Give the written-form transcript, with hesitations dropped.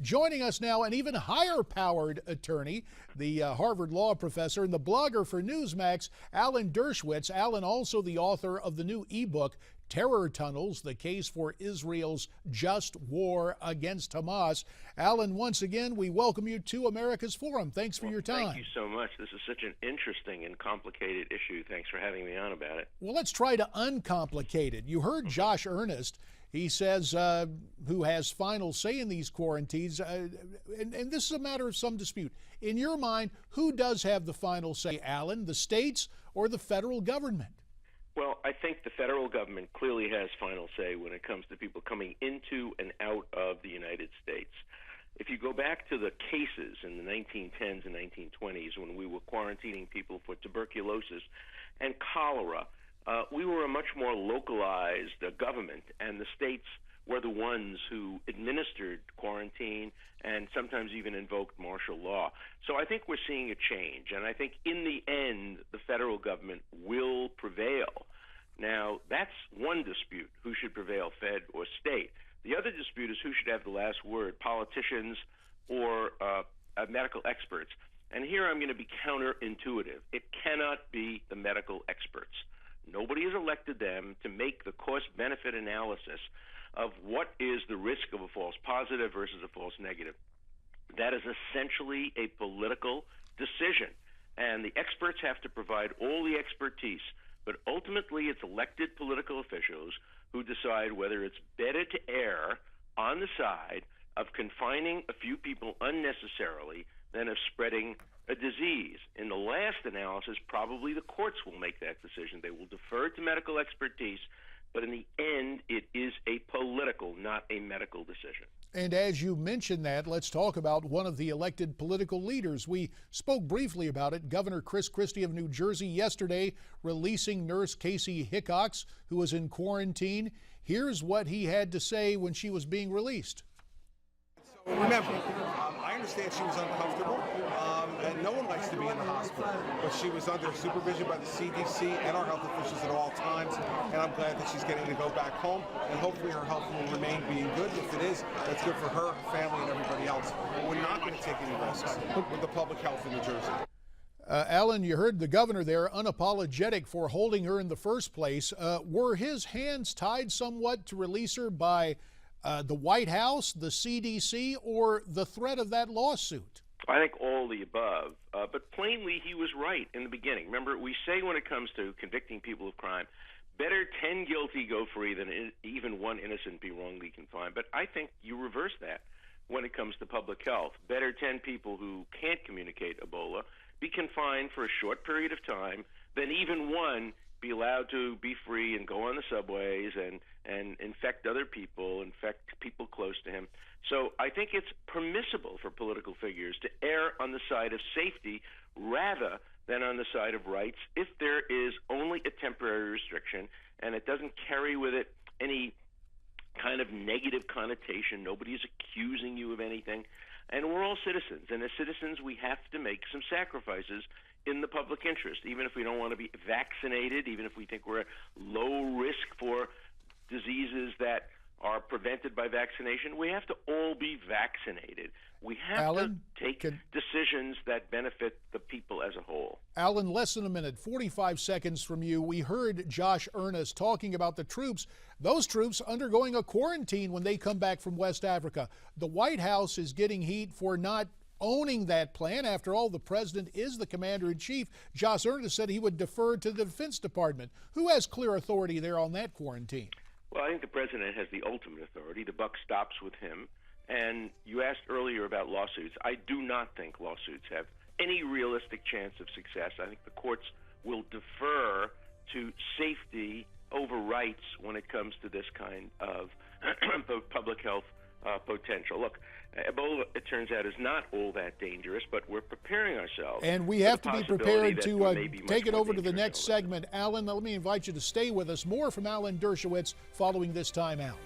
Joining us now, an even higher-powered attorney, the Harvard Law professor and the blogger for Newsmax, Alan Dershowitz. Alan, also the author of the new ebook, Terror Tunnels, the case for Israel's just war against Hamas. Alan, once again, we welcome you to America's Forum. Thanks for your time. Thank you so much. This is such an interesting and complicated issue. Thanks for having me on about it. Well, let's try to uncomplicate it. You heard Josh Earnest. He says, who has final say in these quarantines, and this is a matter of some dispute. In your mind, who does have the final say, Alan, the states or the federal government? Well, I think the federal government clearly has final say when it comes to people coming into and out of the United States. If you go back to the cases in the 1910s and 1920s when we were quarantining people for tuberculosis and cholera, we were a much more localized government, and the states were the ones who administered quarantine and sometimes even invoked martial law. So I think we're seeing a change, and I think in the end, the federal government will prevail. Now, that's one dispute, who should prevail, fed or state. The other dispute is who should have the last word, politicians or medical experts. And here I'm going to be counterintuitive. It cannot be the medical experts. Nobody has elected them to make the cost-benefit analysis of what is the risk of a false positive versus a false negative. That is essentially a political decision, and the experts have to provide all the expertise, but ultimately it's elected political officials who decide whether it's better to err on the side of confining a few people unnecessarily than of spreading a disease. In the last analysis, probably the courts will make that decision. They will defer to medical expertise, but in the end, it is a political, not a medical decision. And as you mentioned that, let's talk about one of the elected political leaders. We spoke briefly about it. Governor Chris Christie of New Jersey yesterday releasing Nurse Casey Hickox, who was in quarantine. Here's what he had to say when she was being released. So remember, I understand she was uncomfortable, and no one likes to be in the hospital, but she was under supervision by the CDC and our health officials at all times, and I'm glad that she's getting to go back home, and hopefully her health will remain being good. If it is, that's good for her, her family, and everybody else. But we're not going to take any risks with the public health in New Jersey. Alan, you heard the governor there unapologetic for holding her in the first place. Were his hands tied somewhat to release her by the White House, the CDC, or the threat of that lawsuit? I think all the above, but plainly he was right in the beginning. Remember, we say when it comes to convicting people of crime, better 10 guilty go free than even one innocent be wrongly confined. But I think you reverse that when it comes to public health. Better 10 people who can't communicate Ebola be confined for a short period of time than even one be allowed to be free and go on the subways and infect other people, infect people close to him. So I think it's permissible for political figures to err on the side of safety rather than on the side of rights if there is only a temporary restriction and it doesn't carry with it any kind of negative connotation. Nobody is accusing you of anything. And we're all citizens, and as citizens we have to make some sacrifices in the public interest, even if we don't want to be vaccinated, even if we think we're at low risk for diseases that are prevented by vaccination. We have to all be vaccinated. We have Alan, to take decisions that benefit the people as a whole. Alan, less than a minute, 45 seconds from you. We heard Josh Earnest talking about the troops, those troops undergoing a quarantine when they come back from West Africa. The White House is getting heat for not owning that plan. After all, the president is the commander-in-chief. Josh Earnest said he would defer to the Defense Department. Who has clear authority there on that quarantine? Well, I think the president has the ultimate authority. The buck stops with him. And you asked earlier about lawsuits. I do not think lawsuits have any realistic chance of success. I think the courts will defer to safety over rights when it comes to this kind of public health potential. Look, Ebola, it turns out, is not all that dangerous, but we're preparing ourselves. And we have to be prepared to take it over to the next segment. segment. Alan, let me invite you to stay with us. More from Alan Dershowitz following this time out.